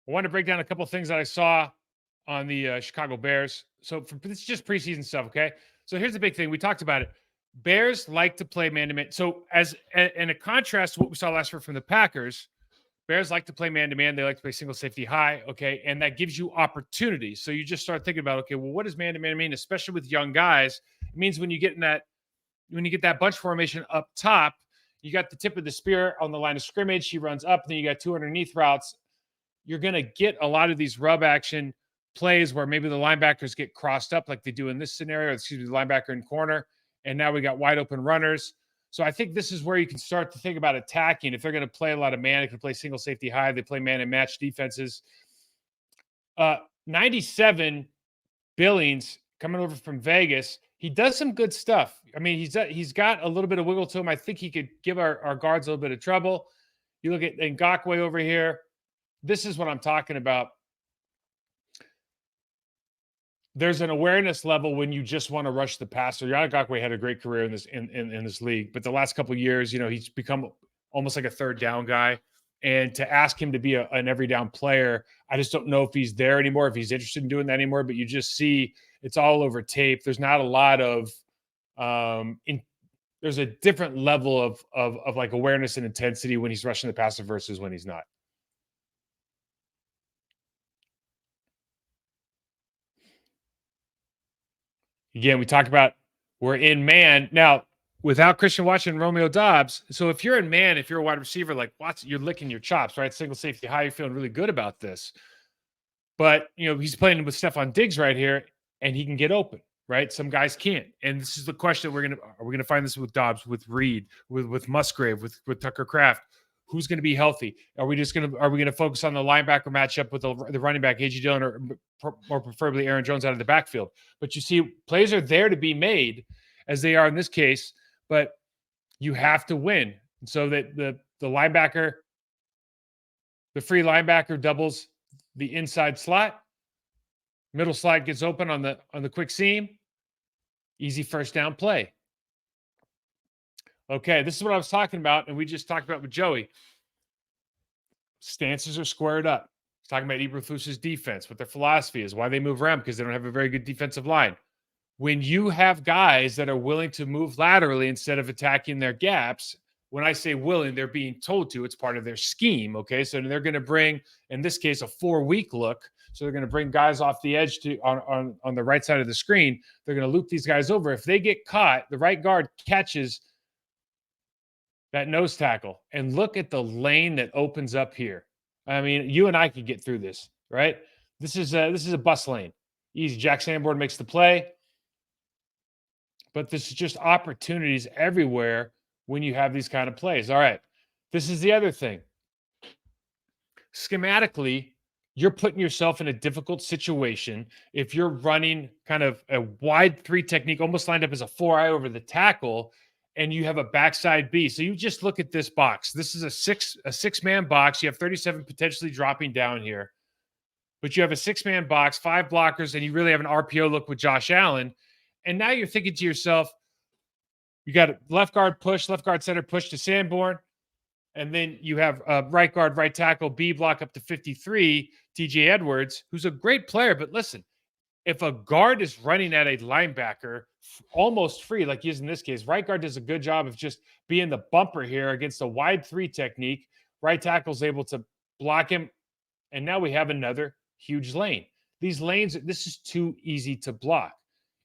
I want to break down a couple of things that I saw on the Chicago Bears. So this is just preseason stuff, okay? So here's the big thing. We talked about it. Bears like to play man-to-man. So in a contrast to what we saw last year from the Packers, Bears like to play man-to-man. They like to play single safety high, okay? And that gives you opportunity. So you just start thinking about, okay, well, what does man-to-man mean? Especially with young guys, it means when you get that bunch formation up top, you got the tip of the spear on the line of scrimmage. He runs up, then you got two underneath routes. You're going to get a lot of these rub action plays where maybe the linebackers get crossed up like they do in this scenario, the linebacker in corner. And now we got wide open runners. So I think this is where you can start to think about attacking. If they're going to play a lot of man, they can play single safety high. They play man and match defenses. 97 Billings coming over from Vegas. He does some good stuff. I mean, he's got a little bit of wiggle to him. I think he could give our guards a little bit of trouble. You look at Ngakoue over here. This is what I'm talking about. There's an awareness level when you just want to rush the passer. Yannick Ngakoue had a great career in this league, but the last couple of years, he's become almost like a third down guy. And to ask him to be an every down player, I just don't know if he's there anymore, if he's interested in doing that anymore. But you just see it's all over tape. There's not a lot of there's a different level of like awareness and intensity when he's rushing the passer versus when he's not. Again, we talked about we're in man now without Christian Watson and Romeo Doubs. So if you're in man, if you're a wide receiver like Watson, you're licking your chops, right? Single safety high, you're feeling really good about this. But he's playing with Stephon Diggs right here, and he can get open, right? Some guys can't. And this is the question: are we gonna find this with Doubs, with Reed, with Musgrave, with Tucker Kraft? Who's going to be healthy? Are we going to focus on the linebacker matchup with the running back, A.J. Dillon, or more preferably Aaron Jones out of the backfield? But you see, plays are there to be made, as they are in this case, but you have to win. So that the linebacker, the free linebacker doubles the inside slot. Middle slot gets open on the quick seam. Easy first down play. Okay, this is what I was talking about, and we just talked about with Joey. Stances are squared up. He's talking about Eberflus's defense, what their philosophy is, why they move around, because they don't have a very good defensive line. When you have guys that are willing to move laterally instead of attacking their gaps, when I say willing, they're being told to. It's part of their scheme, okay? So they're going to bring, in this case, a 4-week look. So they're going to bring guys off the edge on the right side of the screen. They're going to loop these guys over. If they get caught, the right guard catches that nose tackle, and look at the lane that opens up here. I mean, you and I could get through this, right? This is a bus lane. Easy. Jack Sanborn makes the play. But this is just opportunities everywhere when you have these kind of plays. All right. This is the other thing. Schematically, you're putting yourself in a difficult situation if you're running kind of a wide 3 technique, almost lined up as a 4-eye over the tackle, and you have a backside B. So you just look at this box. This is a six-man box. You have 37 potentially dropping down here. But you have a 6-man box, 5 blockers, and you really have an RPO look with Josh Allen. And now you're thinking to yourself, you got a left guard push, left guard center push to Sanborn. And then you have right guard, right tackle, B block up to 53, TJ Edwards, who's a great player. But listen, if a guard is running at a linebacker almost free, like he is in this case, right guard does a good job of just being the bumper here against a wide 3 technique. Right tackle is able to block him. And now we have another huge lane. These lanes, this is too easy to block.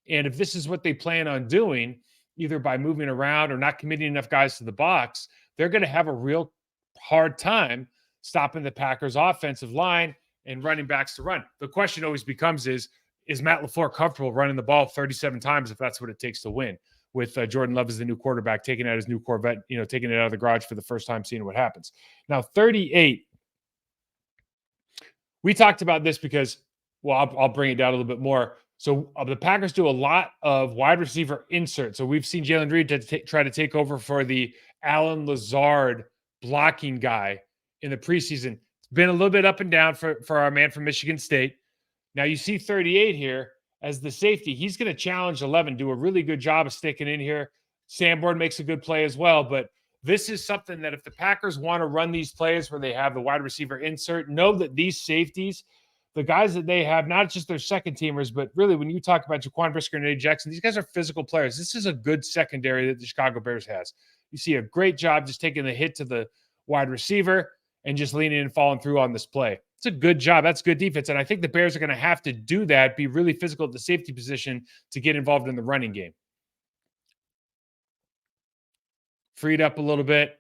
And if this is what they plan on doing, either by moving around or not committing enough guys to the box, they're going to have a real hard time stopping the Packers' offensive line and running backs to run. The question always becomes is Matt LaFleur comfortable running the ball 37 times if that's what it takes to win? With Jordan Love as the new quarterback, taking out his new Corvette, taking it out of the garage for the first time, seeing what happens. Now, 38. We talked about this because, well, I'll bring it down a little bit more. So the Packers do a lot of wide receiver inserts. So we've seen Jalen Reed try to take over for the Allen Lazard blocking guy in the preseason. It's been a little bit up and down for our man from Michigan State. Now you see 38 here as the safety. He's going to challenge 11, do a really good job of sticking in here. Sanborn makes a good play as well, but this is something that if the Packers want to run these plays where they have the wide receiver insert, know that these safeties, the guys that they have, not just their second teamers, but really when you talk about Jaquan Brisker and Eddie Jackson, these guys are physical players. This is a good secondary that the Chicago Bears has. You see a great job just taking the hit to the wide receiver and just leaning and falling through on this play. It's a good job. That's good defense. And I think the Bears are going to have to do that, be really physical at the safety position to get involved in the running game. Freed up a little bit.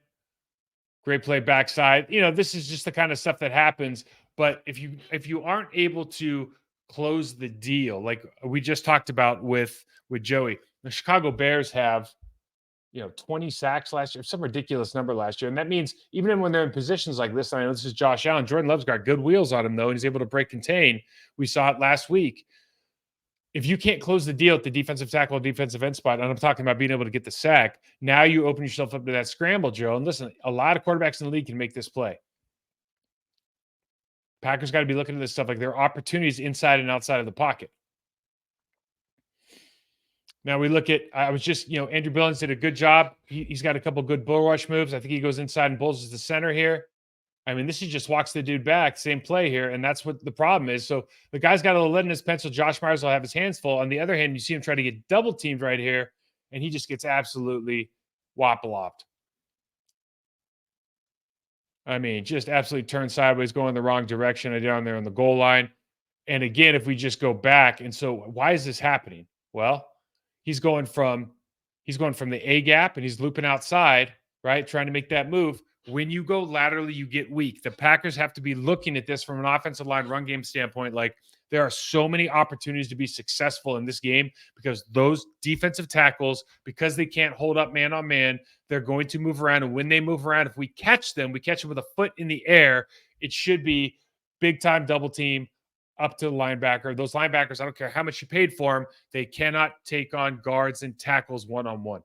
Great play backside. This is just the kind of stuff that happens. But if you aren't able to close the deal, like we just talked about with Joey, the Chicago Bears have 20 sacks last year, some ridiculous number last year. And that means even when they're in positions like this, I know this is Josh Allen. Jordan Love's got good wheels on him, though, and he's able to break contain. We saw it last week. If you can't close the deal at the defensive tackle, defensive end spot, and I'm talking about being able to get the sack, now you open yourself up to that scramble, Joe. And listen, a lot of quarterbacks in the league can make this play. Packers got to be looking at this stuff like there are opportunities inside and outside of the pocket. Now we look at, Andrew Billings did a good job. He's got a couple good bull rush moves. I think he goes inside and bulls the center here. I mean, this is just walks the dude back, same play here. And that's what the problem is. So the guy's got a little lead in his pencil. Josh Myers will have his hands full. On the other hand, you see him try to get double teamed right here, and he just gets absolutely whop-a-lopped. I mean, just absolutely turned sideways, going the wrong direction down there on the goal line. And again, if we just go back, and so why is this happening? Well, he's going from the A gap and he's looping outside, right? Trying to make that move. When you go laterally, you get weak. The Packers have to be looking at this from an offensive line run game standpoint. Like there are so many opportunities to be successful in this game because those defensive tackles, because they can't hold up man on man, they're going to move around. And when they move around, if we catch them with a foot in the air, it should be big time double team up to the linebacker. Those linebackers, I don't care how much you paid for them, they cannot take on guards and tackles one-on-one.